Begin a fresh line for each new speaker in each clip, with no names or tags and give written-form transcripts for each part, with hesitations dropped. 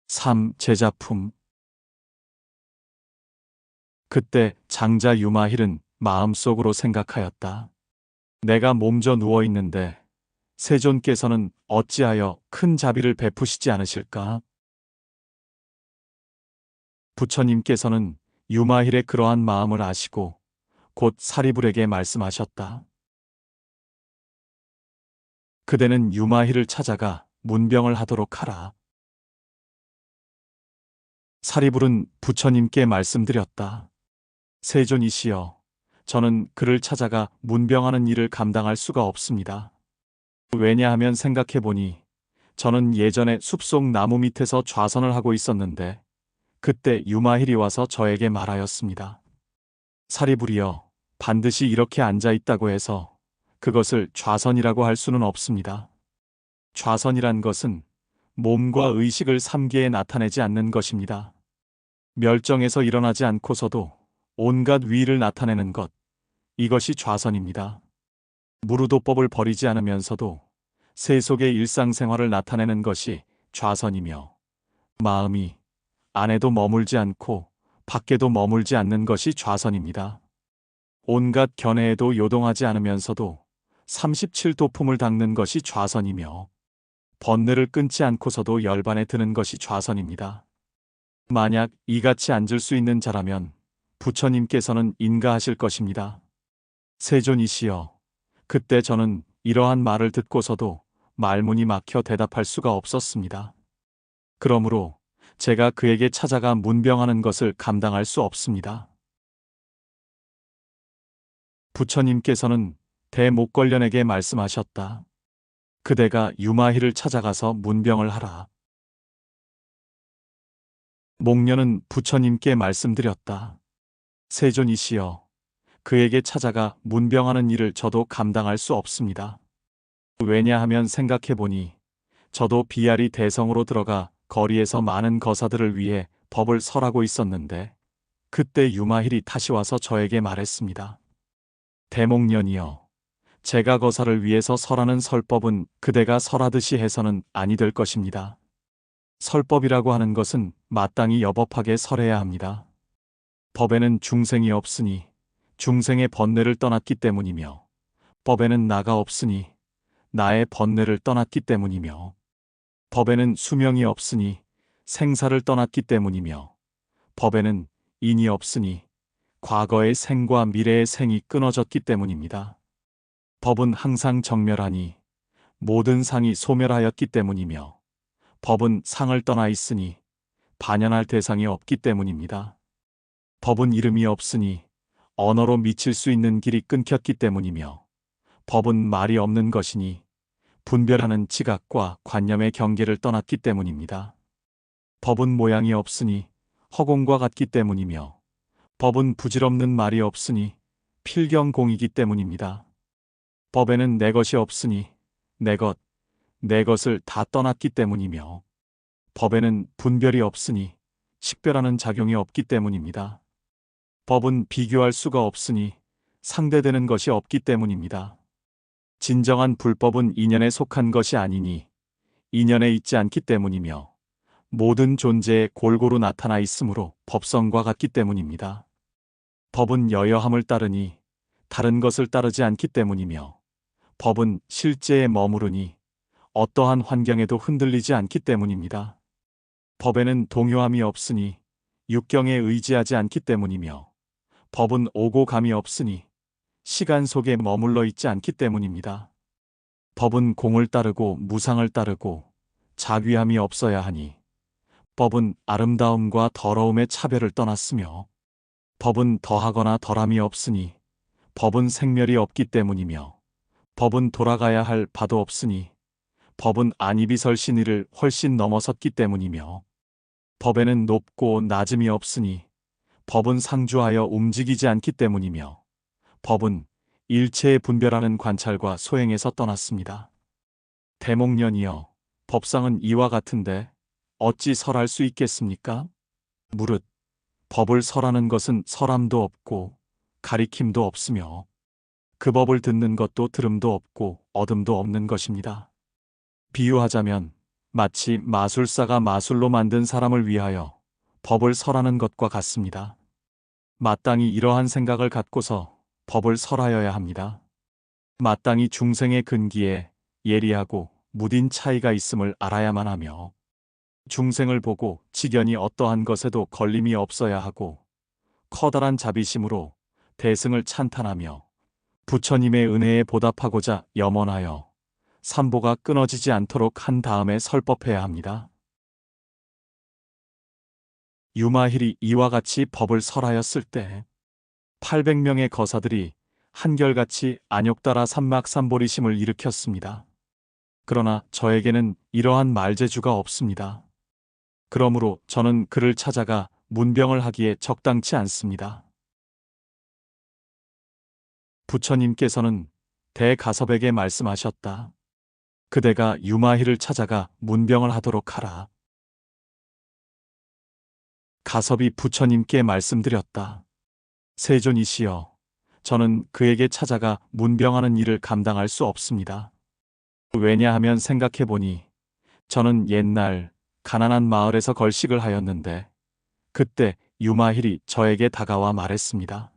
3. 제자품. 그때 장자 유마힐은 마음속으로 생각하였다. 내가 몸져 누워 있는데 세존께서는 어찌하여 큰 자비를 베푸시지 않으실까? 부처님께서는 유마힐의 그러한 마음을 아시고 곧 사리불에게 말씀하셨다. 그대는 유마힐을 찾아가 문병을 하도록 하라. 사리불은 부처님께 말씀드렸다. 세존이시여, 저는 그를 찾아가 문병하는 일을 감당할 수가 없습니다. 왜냐하면 생각해보니 저는 예전에 숲속 나무 밑에서 좌선을 하고 있었는데 그때 유마힐이 와서 저에게 말하였습니다. 사리불이여, 반드시 이렇게 앉아 있다고 해서 그것을 좌선이라고 할 수는 없습니다. 좌선이란 것은 몸과 의식을 삼계에 나타내지 않는 것입니다. 멸정에서 일어나지 않고서도 온갖 위를 나타내는 것, 이것이 좌선입니다. 무르도법을 버리지 않으면서도 세속의 일상생활을 나타내는 것이 좌선이며 마음이 안에도 머물지 않고 밖에도 머물지 않는 것이 좌선입니다. 온갖 견해에도 요동하지 않으면서도 37도품을 닦는 것이 좌선이며 번뇌를 끊지 않고서도 열반에 드는 것이 좌선입니다. 만약 이같이 앉을 수 있는 자라면 부처님께서는 인가하실 것입니다. 세존이시여, 그때 저는 이러한 말을 듣고서도 말문이 막혀 대답할 수가 없었습니다. 그러므로 제가 그에게 찾아가 문병하는 것을 감당할 수 없습니다. 부처님께서는 대목걸련에게 말씀하셨다. 그대가 유마힐을 찾아가서 문병을 하라. 목련은 부처님께 말씀드렸다. 세존이시여, 그에게 찾아가 문병하는 일을 저도 감당할 수 없습니다. 왜냐하면 생각해보니 저도 비아리 대성으로 들어가 거리에서 많은 거사들을 위해 법을 설하고 있었는데 그때 유마힐이 다시 와서 저에게 말했습니다. 대목련이여, 제가 거사를 위해서 설하는 설법은 그대가 설하듯이 해서는 아니 될 것입니다. 설법이라고 하는 것은 마땅히 여법하게 설해야 합니다. 법에는 중생이 없으니 중생의 번뇌를 떠났기 때문이며 법에는 나가 없으니 나의 번뇌를 떠났기 때문이며 법에는 수명이 없으니 생사를 떠났기 때문이며 법에는 인이 없으니 과거의 생과 미래의 생이 끊어졌기 때문입니다. 법은 항상 정멸하니 모든 상이 소멸하였기 때문이며 법은 상을 떠나 있으니 반연할 대상이 없기 때문입니다. 법은 이름이 없으니 언어로 미칠 수 있는 길이 끊겼기 때문이며 법은 말이 없는 것이니 분별하는 지각과 관념의 경계를 떠났기 때문입니다. 법은 모양이 없으니 허공과 같기 때문이며 법은 부질없는 말이 없으니 필경공이기 때문입니다. 법에는 내 것이 없으니 내 것을 다 떠났기 때문이며 법에는 분별이 없으니 식별하는 작용이 없기 때문입니다. 법은 비교할 수가 없으니 상대되는 것이 없기 때문입니다. 진정한 불법은 인연에 속한 것이 아니니 인연에 있지 않기 때문이며 모든 존재에 골고루 나타나 있으므로 법성과 같기 때문입니다. 법은 여여함을 따르니 다른 것을 따르지 않기 때문이며 법은 실제에 머무르니 어떠한 환경에도 흔들리지 않기 때문입니다. 법에는 동요함이 없으니 육경에 의지하지 않기 때문이며 법은 오고 감이 없으니 시간 속에 머물러 있지 않기 때문입니다. 법은 공을 따르고 무상을 따르고 자귀함이 없어야 하니 법은 아름다움과 더러움의 차별을 떠났으며 법은 더하거나 덜함이 없으니 법은 생멸이 없기 때문이며 법은 돌아가야 할 바도 없으니 법은 안이비설신의를 훨씬 넘어섰기 때문이며 법에는 높고 낮음이 없으니 법은 상주하여 움직이지 않기 때문이며 법은 일체의 분별하는 관찰과 소행에서 떠났습니다. 대목련이여, 법상은 이와 같은데 어찌 설할 수 있겠습니까? 무릇 법을 설하는 것은 설함도 없고 가리킴도 없으며 그 법을 듣는 것도 들음도 없고 얻음도 없는 것입니다. 비유하자면 마치 마술사가 마술로 만든 사람을 위하여 법을 설하는 것과 같습니다. 마땅히 이러한 생각을 갖고서 법을 설하여야 합니다. 마땅히 중생의 근기에 예리하고 무딘 차이가 있음을 알아야만 하며, 중생을 보고 직연히 어떠한 것에도 걸림이 없어야 하고, 커다란 자비심으로 대승을 찬탄하며 부처님의 은혜에 보답하고자 염원하여 삼보가 끊어지지 않도록 한 다음에 설법해야 합니다. 유마힐이 이와 같이 법을 설하였을 때 800명의 거사들이 한결같이 안욕따라 삼막삼보리심을 일으켰습니다. 그러나 저에게는 이러한 말재주가 없습니다. 그러므로 저는 그를 찾아가 문병을 하기에 적당치 않습니다. 부처님께서는 대가섭에게 말씀하셨다. 그대가 유마희를 찾아가 문병을 하도록 하라. 가섭이 부처님께 말씀드렸다. 세존이시여, 저는 그에게 찾아가 문병하는 일을 감당할 수 없습니다. 왜냐하면 생각해보니 저는 옛날 가난한 마을에서 걸식을 하였는데 그때 유마힐이 저에게 다가와 말했습니다.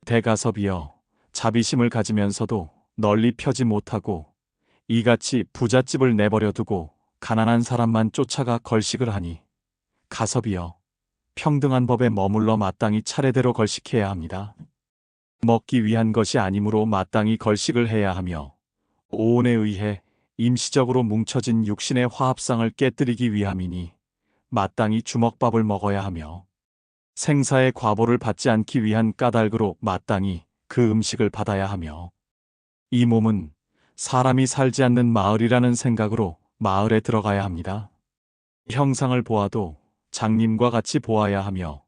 대가섭이여, 자비심을 가지면서도 널리 펴지 못하고 이같이 부잣집을 내버려 두고 가난한 사람만 쫓아가 걸식을 하니 가섭이여, 평등한 법에 머물러 마땅히 차례대로 걸식해야 합니다. 먹기 위한 것이 아니므로 마땅히 걸식을 해야 하며 오온에 의해 임시적으로 뭉쳐진 육신의 화합상을 깨뜨리기 위함이니 마땅히 주먹밥을 먹어야 하며 생사의 과보를 받지 않기 위한 까닭으로 마땅히 그 음식을 받아야 하며 이 몸은 사람이 살지 않는 마을이라는 생각으로 마을에 들어가야 합니다. 형상을 보아도 장님과 같이 보아야 하며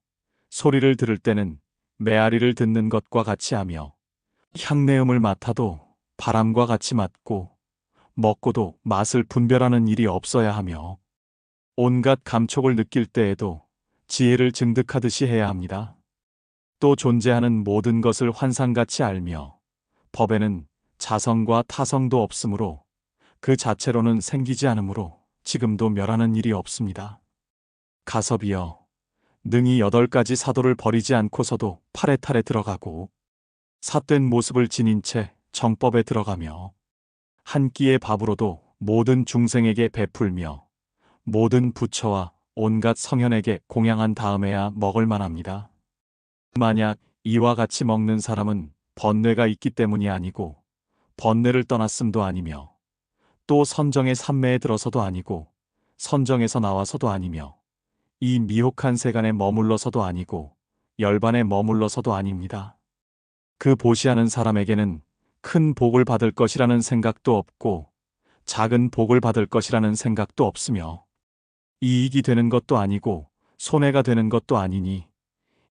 소리를 들을 때는 메아리를 듣는 것과 같이 하며 향내음을 맡아도 바람과 같이 맡고 먹고도 맛을 분별하는 일이 없어야 하며 온갖 감촉을 느낄 때에도 지혜를 증득하듯이 해야 합니다. 또 존재하는 모든 것을 환상같이 알며 법에는 자성과 타성도 없으므로 그 자체로는 생기지 않으므로 지금도 멸하는 일이 없습니다. 가섭이여, 능히 8가지 사도를 버리지 않고서도 팔해탈에 들어가고 삿된 모습을 지닌 채 정법에 들어가며 한 끼의 밥으로도 모든 중생에게 베풀며 모든 부처와 온갖 성현에게 공양한 다음에야 먹을 만합니다. 만약 이와 같이 먹는 사람은 번뇌가 있기 때문이 아니고 번뇌를 떠났음도 아니며 또 선정의 삼매에 들어서도 아니고 선정에서 나와서도 아니며 이 미혹한 세간에 머물러서도 아니고 열반에 머물러서도 아닙니다. 그 보시하는 사람에게는 큰 복을 받을 것이라는 생각도 없고 작은 복을 받을 것이라는 생각도 없으며 이익이 되는 것도 아니고 손해가 되는 것도 아니니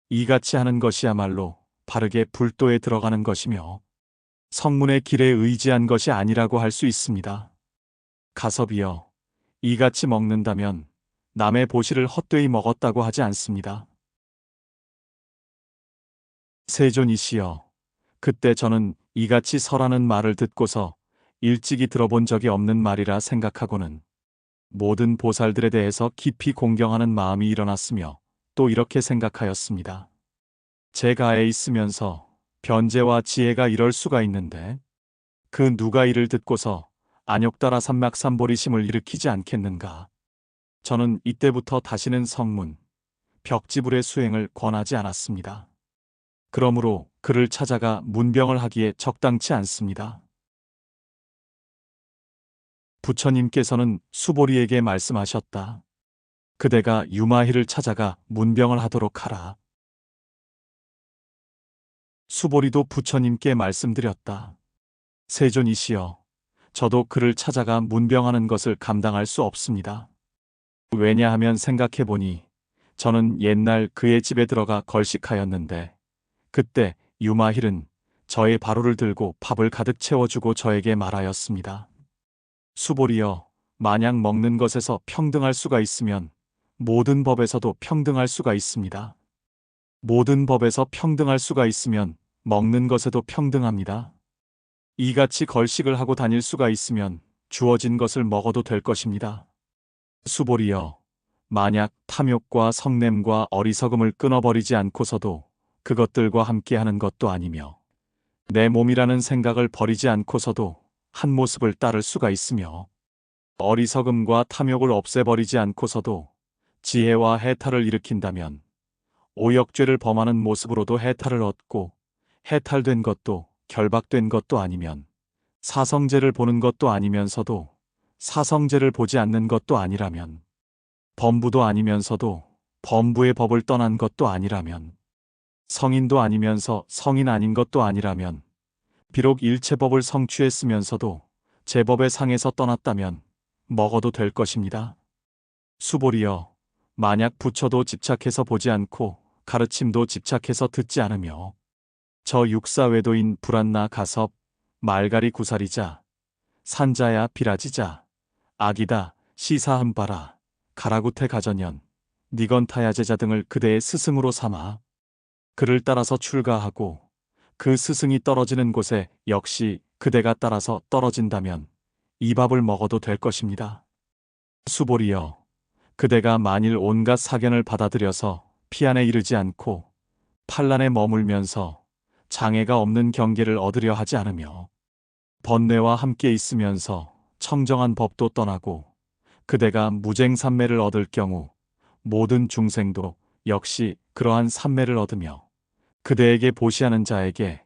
이같이 하는 것이야말로 바르게 불도에 들어가는 것이며 성문의 길에 의지한 것이 아니라고 할 수 있습니다. 가섭이여, 이같이 먹는다면 남의 보시를 헛되이 먹었다고 하지 않습니다. 세존이시여, 그때 저는 이같이 설하는 말을 듣고서 일찍이 들어본 적이 없는 말이라 생각하고는 모든 보살들에 대해서 깊이 공경하는 마음이 일어났으며 또 이렇게 생각하였습니다. 제 가에 있으면서 변제와 지혜가 이럴 수가 있는데 그 누가 이를 듣고서 안욕따라 삼막삼보리심을 일으키지 않겠는가. 저는 이때부터 다시는 성문, 벽지불의 수행을 권하지 않았습니다. 그러므로 그를 찾아가 문병을 하기에 적당치 않습니다. 부처님께서는 수보리에게 말씀하셨다. 그대가 유마희를 찾아가 문병을 하도록 하라. 수보리도 부처님께 말씀드렸다. 세존이시여, 저도 그를 찾아가 문병하는 것을 감당할 수 없습니다. 왜냐하면 생각해보니 저는 옛날 그의 집에 들어가 걸식하였는데 그때 유마힐은 저의 바로를 들고 밥을 가득 채워주고 저에게 말하였습니다. 수보리여, 만약 먹는 것에서 평등할 수가 있으면 모든 법에서도 평등할 수가 있습니다. 모든 법에서 평등할 수가 있으면 먹는 것에도 평등합니다. 이같이 걸식을 하고 다닐 수가 있으면 주어진 것을 먹어도 될 것입니다. 수보리여, 만약 탐욕과 성냄과 어리석음을 끊어버리지 않고서도 그것들과 함께하는 것도 아니며 내 몸이라는 생각을 버리지 않고서도 한 모습을 따를 수가 있으며 어리석음과 탐욕을 없애버리지 않고서도 지혜와 해탈을 일으킨다면 오역죄를 범하는 모습으로도 해탈을 얻고 해탈된 것도 결박된 것도 아니면 사성죄를 보는 것도 아니면서도 사성죄를 보지 않는 것도 아니라면 범부도 아니면서도 범부의 법을 떠난 것도 아니라면 성인도 아니면서 성인 아닌 것도 아니라면 비록 일체법을 성취했으면서도 제법의 상에서 떠났다면 먹어도 될 것입니다. 수보리여, 만약 부처도 집착해서 보지 않고 가르침도 집착해서 듣지 않으며 저 육사외도인 불안나 가섭, 말가리 구사리자, 산자야 비라지자, 아기다 시사함바라, 가라구태 가전연, 니건타야제자 등을 그대의 스승으로 삼아 그를 따라서 출가하고 그 스승이 떨어지는 곳에 역시 그대가 따라서 떨어진다면 이 밥을 먹어도 될 것입니다. 수보리여, 그대가 만일 온갖 사견을 받아들여서 피안에 이르지 않고 판란에 머물면서 장애가 없는 경계를 얻으려 하지 않으며 번뇌와 함께 있으면서 청정한 법도 떠나고 그대가 무쟁삼매를 얻을 경우 모든 중생도 역시 그러한 삼매를 얻으며 그대에게 보시하는 자에게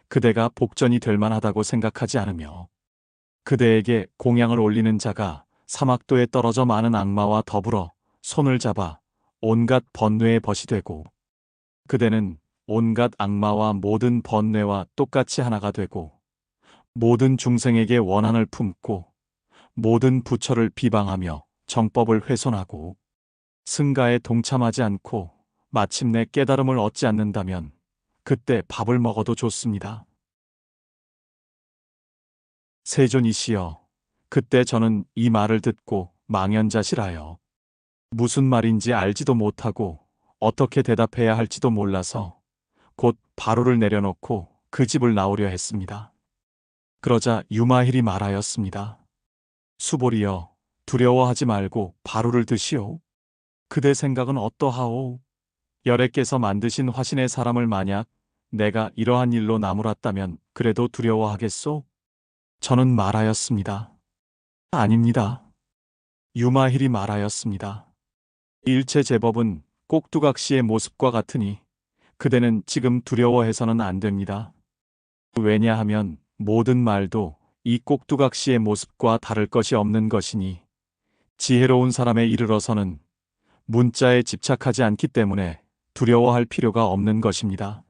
그대가 복전이 될 만하다고 생각하지 않으며 그대에게 공양을 올리는 자가 사막도에 떨어져 많은 악마와 더불어 손을 잡아 온갖 번뇌의 벗이 되고 그대는 온갖 악마와 모든 번뇌와 똑같이 하나가 되고 모든 중생에게 원한을 품고 모든 부처를 비방하며 정법을 훼손하고 승가에 동참하지 않고 마침내 깨달음을 얻지 않는다면 그때 밥을 먹어도 좋습니다. 세존이시여, 그때 저는 이 말을 듣고 망연자실하여 무슨 말인지 알지도 못하고 어떻게 대답해야 할지도 몰라서 곧 바로를 내려놓고 그 집을 나오려 했습니다. 그러자 유마힐이 말하였습니다. 수보리여, 두려워하지 말고 바로를 드시오. 그대 생각은 어떠하오? 열애께서 만드신 화신의 사람을 만약 내가 이러한 일로 나무랐다면 그래도 두려워하겠소? 저는 말하였습니다. 아닙니다. 유마힐이 말하였습니다. 일체 제법은 꼭두각시의 모습과 같으니 그대는 지금 두려워해서는 안 됩니다. 왜냐하면 모든 말도 이 꼭두각시의 모습과 다를 것이 없는 것이니 지혜로운 사람에 이르러서는 문자에 집착하지 않기 때문에 두려워할 필요가 없는 것입니다.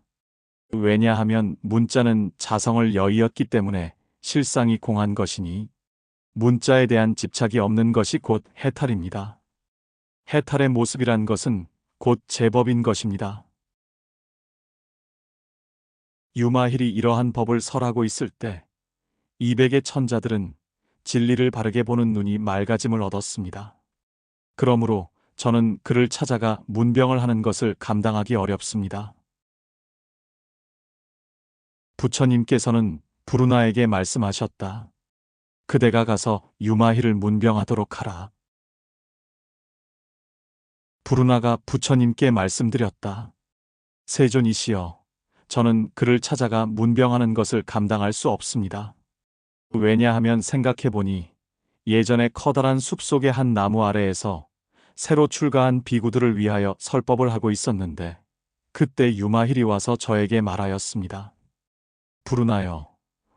왜냐하면 문자는 자성을 여의었기 때문에 실상이 공한 것이니 문자에 대한 집착이 없는 것이 곧 해탈입니다. 해탈의 모습이란 것은 곧 제법인 것입니다. 유마힐이 이러한 법을 설하고 있을 때 200의 천자들은 진리를 바르게 보는 눈이 맑아짐을 얻었습니다. 그러므로 저는 그를 찾아가 문병을 하는 것을 감당하기 어렵습니다. 부처님께서는 부르나에게 말씀하셨다. 그대가 가서 유마힐을 문병하도록 하라. 부르나가 부처님께 말씀드렸다. 세존이시여, 저는 그를 찾아가 문병하는 것을 감당할 수 없습니다. 왜냐하면 생각해보니 예전에 커다란 숲속의 한 나무 아래에서 새로 출가한 비구들을 위하여 설법을 하고 있었는데 그때 유마힐이 와서 저에게 말하였습니다. 부르나여,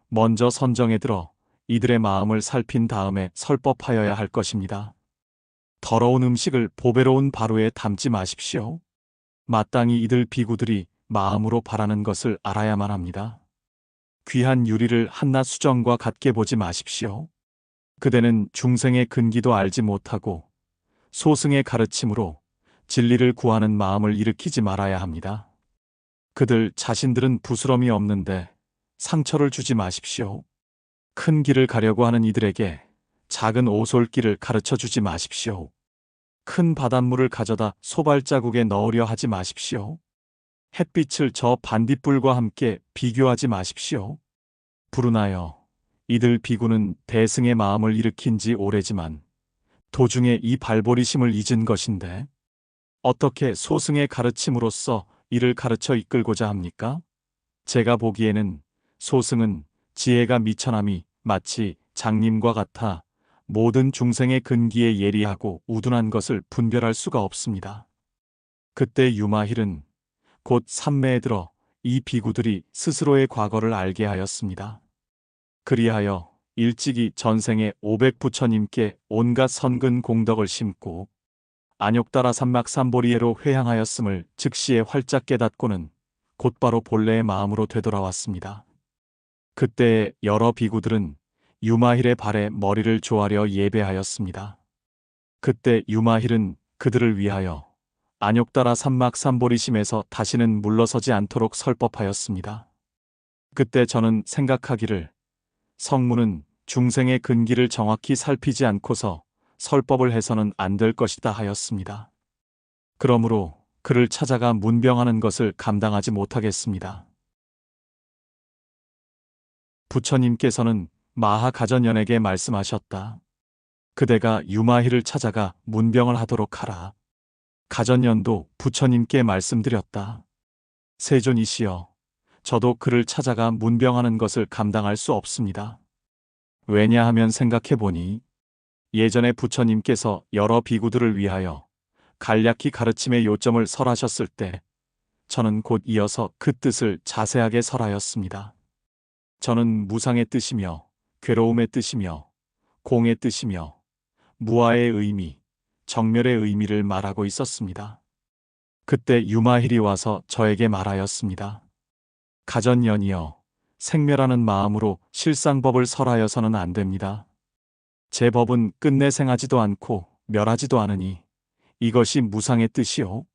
먼저 선정에 들어 이들의 마음을 살핀 다음에 설법하여야 할 것입니다. 더러운 음식을 보배로운 바로에 담지 마십시오. 마땅히 이들 비구들이 마음으로 바라는 것을 알아야만 합니다. 귀한 유리를 한낱 수정과 같게 보지 마십시오. 그대는 중생의 근기도 알지 못하고 소승의 가르침으로 진리를 구하는 마음을 일으키지 말아야 합니다. 그들 자신들은 부스럼이 없는데 상처를 주지 마십시오. 큰 길을 가려고 하는 이들에게 작은 오솔길을 가르쳐 주지 마십시오. 큰 바닷물을 가져다 소발자국에 넣으려 하지 마십시오. 햇빛을 저 반딧불과 함께 비교하지 마십시오. 부르나여, 이들 비구는 대승의 마음을 일으킨 지 오래지만 도중에 이 발버리심을 잊은 것인데 어떻게 소승의 가르침으로써 이를 가르쳐 이끌고자 합니까? 제가 보기에는 소승은 지혜가 미천함이 마치 장님과 같아 모든 중생의 근기에 예리하고 우둔한 것을 분별할 수가 없습니다. 그때 유마힐은 곧 산매에 들어 이 비구들이 스스로의 과거를 알게 하였습니다. 그리하여 일찍이 전생에 500부처님께 온갖 선근 공덕을 심고 안욕따라 삼막삼보리에로 회향하였음을 즉시에 활짝 깨닫고는 곧바로 본래의 마음으로 되돌아왔습니다. 그때의 여러 비구들은 유마힐의 발에 머리를 조아려 예배하였습니다. 그때 유마힐은 그들을 위하여 안욕따라 삼막삼보리심에서 다시는 물러서지 않도록 설법하였습니다. 그때 저는 생각하기를 성문은 중생의 근기를 정확히 살피지 않고서 설법을 해서는 안 될 것이다 하였습니다. 그러므로 그를 찾아가 문병하는 것을 감당하지 못하겠습니다. 부처님께서는 마하가전연에게 말씀하셨다. 그대가 유마희를 찾아가 문병을 하도록 하라. 가전연도 부처님께 말씀드렸다. 세존이시여, 저도 그를 찾아가 문병하는 것을 감당할 수 없습니다. 왜냐하면 생각해보니 예전에 부처님께서 여러 비구들을 위하여 간략히 가르침의 요점을 설하셨을 때 저는 곧 이어서 그 뜻을 자세하게 설하였습니다. 저는 무상의 뜻이며 괴로움의 뜻이며 공의 뜻이며 무아의 의미, 정멸의 의미를 말하고 있었습니다. 그때 유마힐이 와서 저에게 말하였습니다. 가전연이여, 생멸하는 마음으로 실상법을 설하여서는 안 됩니다. 제 법은 끝내 생하지도 않고 멸하지도 않으니 이것이 무상의 뜻이요.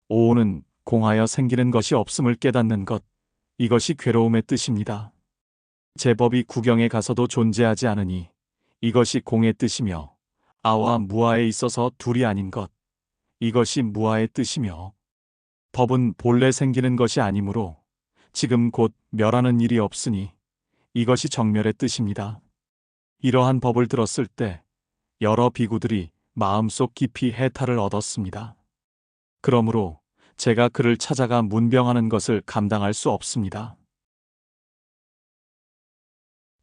오오는 공하여 생기는 것이 없음을 깨닫는 것, 이것이 괴로움의 뜻입니다. 제 법이 구경에 가서도 존재하지 않으니 이것이 공의 뜻이며 아와 무아에 있어서 둘이 아닌 것, 이것이 무아의 뜻이며 법은 본래 생기는 것이 아니므로 지금 곧 멸하는 일이 없으니 이것이 정멸의 뜻입니다. 이러한 법을 들었을 때 여러 비구들이 마음속 깊이 해탈을 얻었습니다. 그러므로 제가 그를 찾아가 문병하는 것을 감당할 수 없습니다.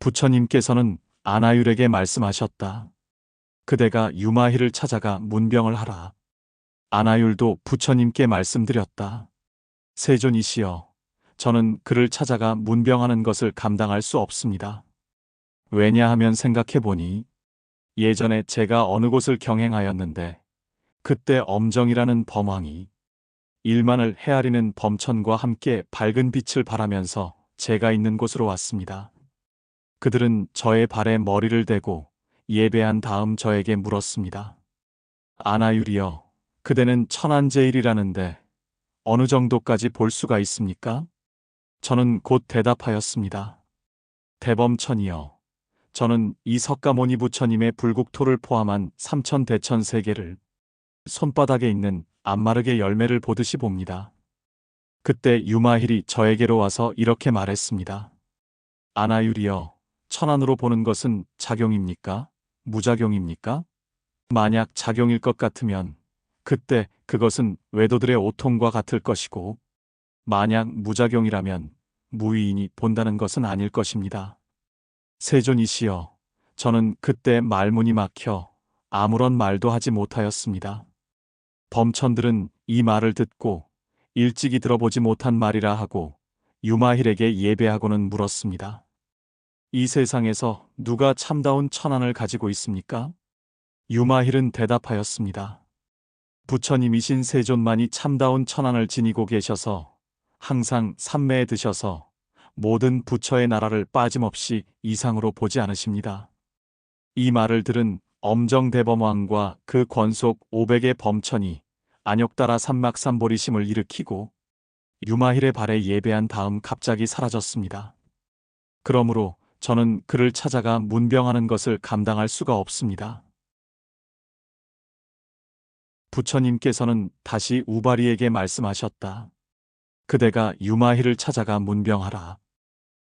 부처님께서는 아나율에게 말씀하셨다. 그대가 유마희를 찾아가 문병을 하라. 아나율도 부처님께 말씀드렸다. 세존이시여, 저는 그를 찾아가 문병하는 것을 감당할 수 없습니다. 왜냐하면 생각해보니 예전에 제가 어느 곳을 경행하였는데 그때 엄정이라는 범왕이 일만을 헤아리는 범천과 함께 밝은 빛을 발하면서 제가 있는 곳으로 왔습니다. 그들은 저의 발에 머리를 대고 예배한 다음 저에게 물었습니다. 아나율이여, 그대는 천안제일이라는데 어느 정도까지 볼 수가 있습니까? 저는 곧 대답하였습니다. 대범천이여, 저는 이 석가모니 부처님의 불국토를 포함한 삼천대천 세계를 손바닥에 있는 안마르게 열매를 보듯이 봅니다. 그때 유마힐이 저에게로 와서 이렇게 말했습니다. 아나율이여, 천안으로 보는 것은 작용입니까? 무작용입니까? 만약 작용일 것 같으면 그때 그것은 외도들의 오통과 같을 것이고 만약 무작용이라면 무의인이 본다는 것은 아닐 것입니다. 세존이시여, 저는 그때 말문이 막혀 아무런 말도 하지 못하였습니다. 범천들은 이 말을 듣고 일찍이 들어보지 못한 말이라 하고 유마힐에게 예배하고는 물었습니다. 이 세상에서 누가 참다운 천안을 가지고 있습니까? 유마힐은 대답하였습니다. 부처님이신 세존만이 참다운 천안을 지니고 계셔서 항상 삼매에 드셔서 모든 부처의 나라를 빠짐없이 이상으로 보지 않으십니다. 이 말을 들은 엄정대범왕과 그 권속 500의 범천이 안욕따라 삼막삼보리심을 일으키고 유마힐의 발에 예배한 다음 갑자기 사라졌습니다. 그러므로 저는 그를 찾아가 문병하는 것을 감당할 수가 없습니다. 부처님께서는 다시 우바리에게 말씀하셨다. 그대가 유마힐을 찾아가 문병하라.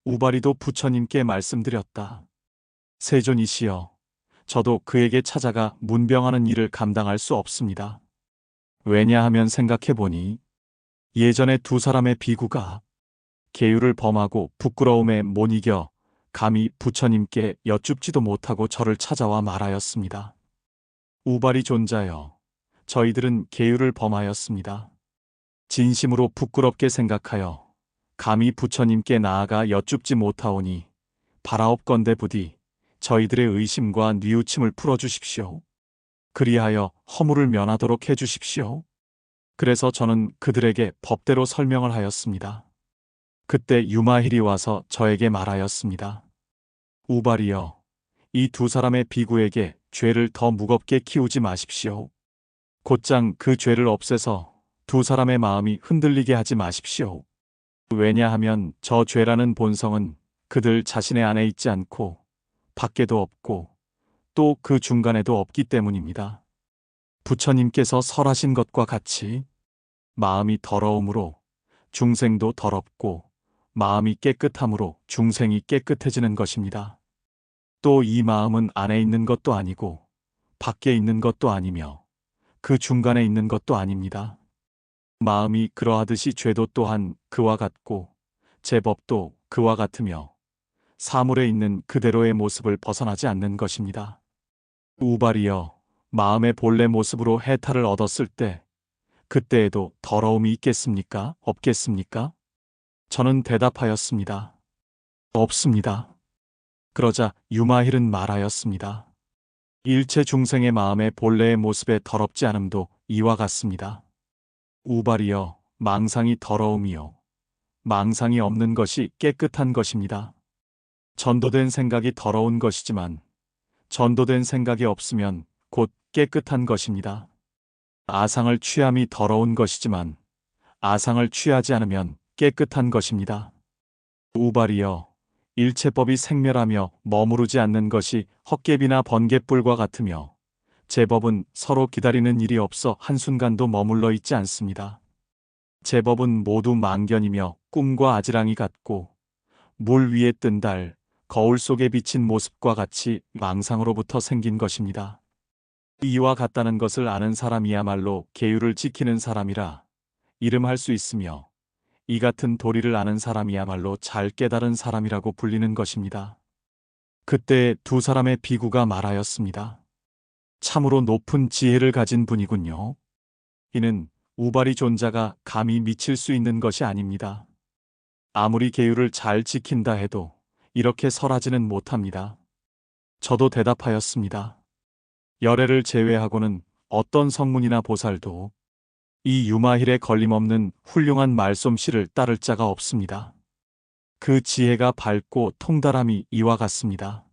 우바리도 부처님께 말씀드렸다. 세존이시여, 저도 그에게 찾아가 문병하는 일을 감당할 수 없습니다. 왜냐하면 생각해보니 예전에 두 사람의 비구가 계율을 범하고 부끄러움에 못 이겨 감히 부처님께 여쭙지도 못하고 저를 찾아와 말하였습니다. 우발이 존자여, 저희들은 계율을 범하였습니다. 진심으로 부끄럽게 생각하여 감히 부처님께 나아가 여쭙지 못하오니 바라옵건대 부디 저희들의 의심과 뉘우침을 풀어주십시오. 그리하여 허물을 면하도록 해주십시오. 그래서 저는 그들에게 법대로 설명을 하였습니다. 그때 유마힐이 와서 저에게 말하였습니다. 우발이여, 이 두 사람의 비구에게 죄를 더 무겁게 키우지 마십시오. 곧장 그 죄를 없애서 두 사람의 마음이 흔들리게 하지 마십시오. 왜냐하면 저 죄라는 본성은 그들 자신의 안에 있지 않고 밖에도 없고 또 그 중간에도 없기 때문입니다. 부처님께서 설하신 것과 같이 마음이 더러움으로 중생도 더럽고 마음이 깨끗함으로 중생이 깨끗해지는 것입니다. 또 이 마음은 안에 있는 것도 아니고 밖에 있는 것도 아니며 그 중간에 있는 것도 아닙니다. 마음이 그러하듯이 죄도 또한 그와 같고 제법도 그와 같으며 사물에 있는 그대로의 모습을 벗어나지 않는 것입니다. 우발이여, 마음의 본래 모습으로 해탈을 얻었을 때 그때에도 더러움이 있겠습니까? 없겠습니까? 저는 대답하였습니다. 없습니다. 그러자 유마힐은 말하였습니다. 일체 중생의 마음의 본래의 모습에 더럽지 않음도 이와 같습니다. 우발이여, 망상이 더러움이요 망상이 없는 것이 깨끗한 것입니다. 전도된 생각이 더러운 것이지만 전도된 생각이 없으면 곧 깨끗한 것입니다. 아상을 취함이 더러운 것이지만 아상을 취하지 않으면 깨끗한 것입니다. 우발이여, 일체법이 생멸하며 머무르지 않는 것이 헛개비나 번갯불과 같으며 제법은 서로 기다리는 일이 없어 한순간도 머물러 있지 않습니다. 제법은 모두 망견이며 꿈과 아지랑이 같고 물 위에 뜬 달, 거울 속에 비친 모습과 같이 망상으로부터 생긴 것입니다. 이와 같다는 것을 아는 사람이야말로 계율을 지키는 사람이라 이름할 수 있으며 이 같은 도리를 아는 사람이야말로 잘 깨달은 사람이라고 불리는 것입니다. 그때 두 사람의 비구가 말하였습니다. 참으로 높은 지혜를 가진 분이군요. 이는 우발이 존자가 감히 미칠 수 있는 것이 아닙니다. 아무리 계율을 잘 지킨다 해도 이렇게 설하지는 못합니다. 저도 대답하였습니다. 열애를 제외하고는 어떤 성문이나 보살도 이 유마힐의 걸림없는 훌륭한 말솜씨를 따를 자가 없습니다. 그 지혜가 밝고 통달함이 이와 같습니다.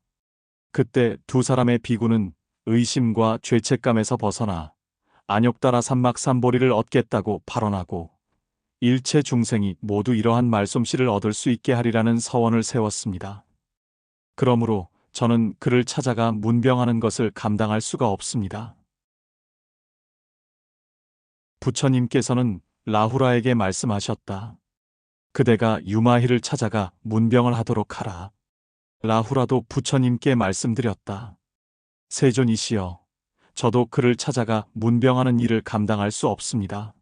그때 두 사람의 비구는 의심과 죄책감에서 벗어나 안욕따라 삼막삼보리를 얻겠다고 발언하고 일체 중생이 모두 이러한 말솜씨를 얻을 수 있게 하리라는 서원을 세웠습니다. 그러므로 저는 그를 찾아가 문병하는 것을 감당할 수가 없습니다. 부처님께서는 라후라에게 말씀하셨다. 그대가 유마힐을 찾아가 문병을 하도록 하라. 라후라도 부처님께 말씀드렸다. 세존이시여, 저도 그를 찾아가 문병하는 일을 감당할 수 없습니다.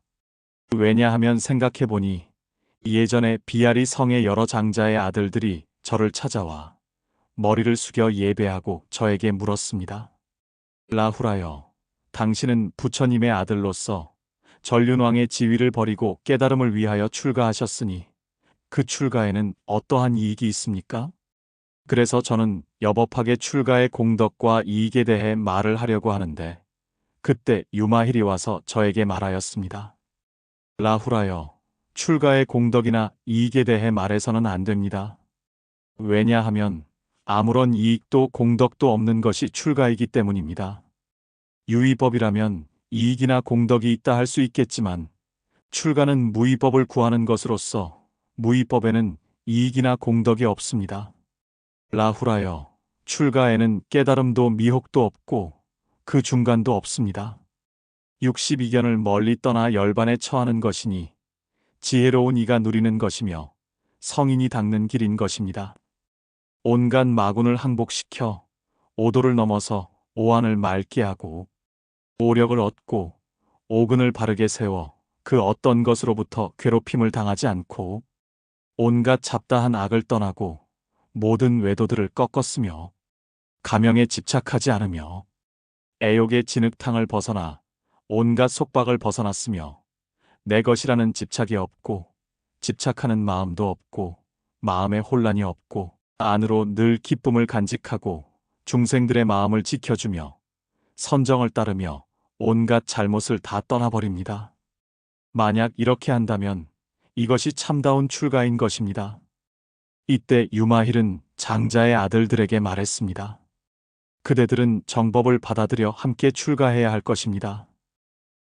왜냐하면 생각해보니 예전에 비아리 성의 여러 장자의 아들들이 저를 찾아와 머리를 숙여 예배하고 저에게 물었습니다. 라후라여, 당신은 부처님의 아들로서 전륜왕의 지위를 버리고 깨달음을 위하여 출가하셨으니 그 출가에는 어떠한 이익이 있습니까? 그래서 저는 여법하게 출가의 공덕과 이익에 대해 말을 하려고 하는데 그때 유마힐이 와서 저에게 말하였습니다. 라후라여, 출가의 공덕이나 이익에 대해 말해서는 안 됩니다. 왜냐하면 아무런 이익도 공덕도 없는 것이 출가이기 때문입니다. 유의법이라면 이익이나 공덕이 있다 할 수 있겠지만 출가는 무의법을 구하는 것으로서 무의법에는 이익이나 공덕이 없습니다. 라후라여, 출가에는 깨달음도 미혹도 없고 그 중간도 없습니다. 62견을 멀리 떠나 열반에 처하는 것이니 지혜로운 이가 누리는 것이며 성인이 닦는 길인 것입니다. 온갖 마군을 항복시켜 오도를 넘어서 오한을 맑게 하고 오력을 얻고 오근을 바르게 세워 그 어떤 것으로부터 괴롭힘을 당하지 않고 온갖 잡다한 악을 떠나고 모든 외도들을 꺾었으며 가명에 집착하지 않으며 애욕의 진흙탕을 벗어나 온갖 속박을 벗어났으며 내 것이라는 집착이 없고 집착하는 마음도 없고 마음에 혼란이 없고 안으로 늘 기쁨을 간직하고 중생들의 마음을 지켜주며 선정을 따르며 온갖 잘못을 다 떠나버립니다. 만약 이렇게 한다면 이것이 참다운 출가인 것입니다. 이때 유마힐은 장자의 아들들에게 말했습니다. 그대들은 정법을 받아들여 함께 출가해야 할 것입니다.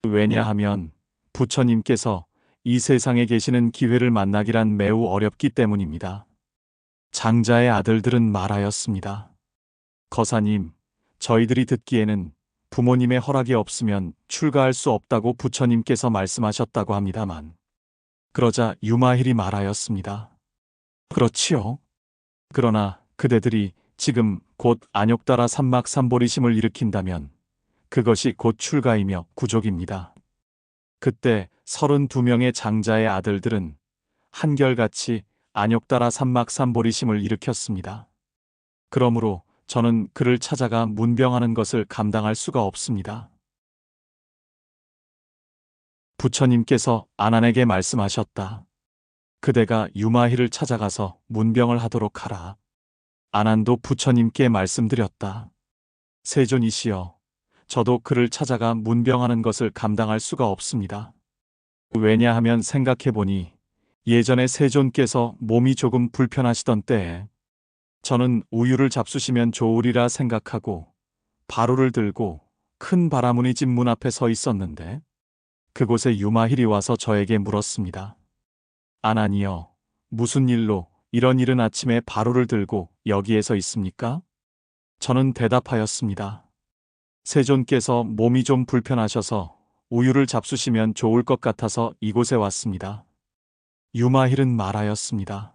왜냐하면 부처님께서 이 세상에 계시는 기회를 만나기란 매우 어렵기 때문입니다. 장자의 아들들은 말하였습니다. 거사님, 저희들이 듣기에는 부모님의 허락이 없으면 출가할 수 없다고 부처님께서 말씀하셨다고 합니다만. 그러자 유마힐이 말하였습니다. 그렇지요. 그러나 그대들이 지금 곧 안욕다라 삼막삼보리심을 일으킨다면 그것이 곧 출가이며 구족입니다. 그때 32명의 장자의 아들들은 한결같이 안욕다라 삼막삼보리심을 일으켰습니다. 그러므로 저는 그를 찾아가 문병하는 것을 감당할 수가 없습니다. 부처님께서 아난에게 말씀하셨다. 그대가 유마힐을 찾아가서 문병을 하도록 하라. 아난도 부처님께 말씀드렸다. 세존이시여, 저도 그를 찾아가 문병하는 것을 감당할 수가 없습니다. 왜냐하면 생각해보니 예전에 세존께서 몸이 조금 불편하시던 때에 저는 우유를 잡수시면 좋으리라 생각하고 바로를 들고 큰 바라무늬 집 문 앞에 서 있었는데 그곳에 유마힐이 와서 저에게 물었습니다. 아난이여, 무슨 일로 이런 이른 아침에 바로를 들고 여기에 서 있습니까? 저는 대답하였습니다. 세존께서 몸이 좀 불편하셔서 우유를 잡수시면 좋을 것 같아서 이곳에 왔습니다. 유마힐은 말하였습니다.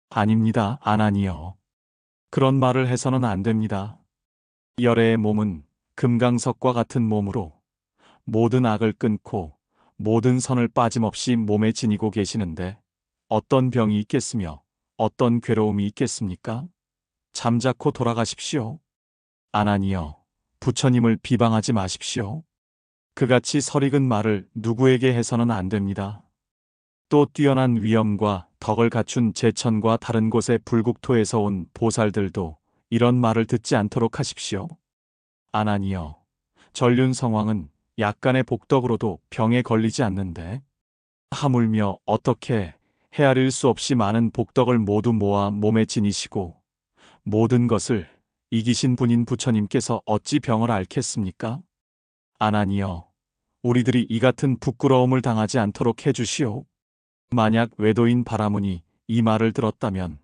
아닙니다, 아난이여. 그런 말을 해서는 안 됩니다. 열애의 몸은 금강석과 같은 몸으로 모든 악을 끊고 모든 선을 빠짐없이 몸에 지니고 계시는데 어떤 병이 있겠으며 어떤 괴로움이 있겠습니까? 잠자코 돌아가십시오. 아난이여, 부처님을 비방하지 마십시오. 그같이 설익은 말을 누구에게 해서는 안 됩니다. 또 뛰어난 위엄과 덕을 갖춘 제천과 다른 곳의 불국토에서 온 보살들도 이런 말을 듣지 않도록 하십시오. 아난이여, 전륜성왕은 약간의 복덕으로도 병에 걸리지 않는데 하물며 어떻게 헤아릴 수 없이 많은 복덕을 모두 모아 몸에 지니시고 모든 것을 이기신 분인 부처님께서 어찌 병을 앓겠습니까? 아난이여, 우리들이 이 같은 부끄러움을 당하지 않도록 해주시오. 만약 외도인 바라문이 이 말을 들었다면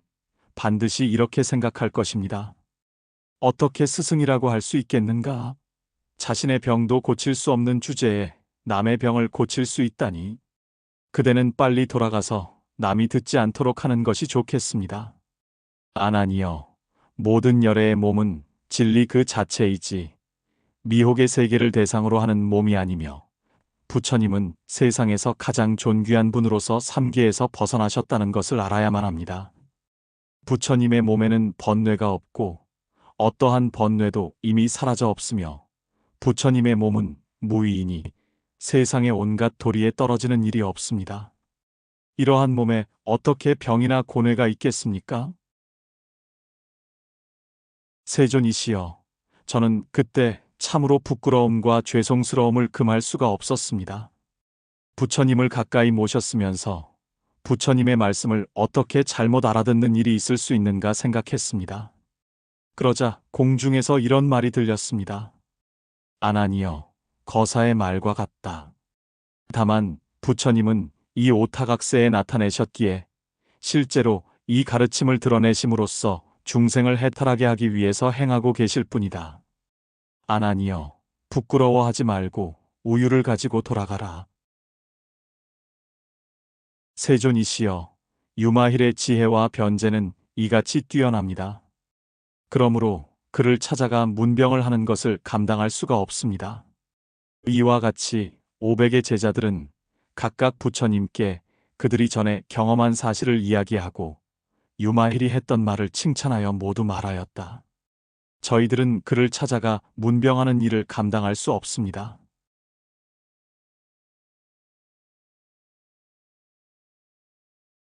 반드시 이렇게 생각할 것입니다. 어떻게 스승이라고 할 수 있겠는가? 자신의 병도 고칠 수 없는 주제에 남의 병을 고칠 수 있다니. 그대는 빨리 돌아가서 남이 듣지 않도록 하는 것이 좋겠습니다. 아난이여, 모든 열애의 몸은 진리 그 자체이지 미혹의 세계를 대상으로 하는 몸이 아니며 부처님은 세상에서 가장 존귀한 분으로서 삼계에서 벗어나셨다는 것을 알아야만 합니다. 부처님의 몸에는 번뇌가 없고 어떠한 번뇌도 이미 사라져 없으며 부처님의 몸은 무위이니 세상의 온갖 도리에 떨어지는 일이 없습니다. 이러한 몸에 어떻게 병이나 고뇌가 있겠습니까? 세존이시여, 저는 그때 참으로 부끄러움과 죄송스러움을 금할 수가 없었습니다. 부처님을 가까이 모셨으면서 부처님의 말씀을 어떻게 잘못 알아듣는 일이 있을 수 있는가 생각했습니다. 그러자 공중에서 이런 말이 들렸습니다. 아난이여, 거사의 말과 같다. 다만 부처님은 이 오타각세에 나타내셨기에 실제로 이 가르침을 드러내심으로써 중생을 해탈하게 하기 위해서 행하고 계실 뿐이다. 아난이여, 부끄러워하지 말고 우유를 가지고 돌아가라. 세존이시여, 유마힐의 지혜와 변제는 이같이 뛰어납니다. 그러므로 그를 찾아가 문병을 하는 것을 감당할 수가 없습니다. 이와 같이 500의 제자들은 각각 부처님께 그들이 전에 경험한 사실을 이야기하고 유마힐이 했던 말을 칭찬하여 모두 말하였다. 저희들은 그를 찾아가 문병하는 일을 감당할 수 없습니다.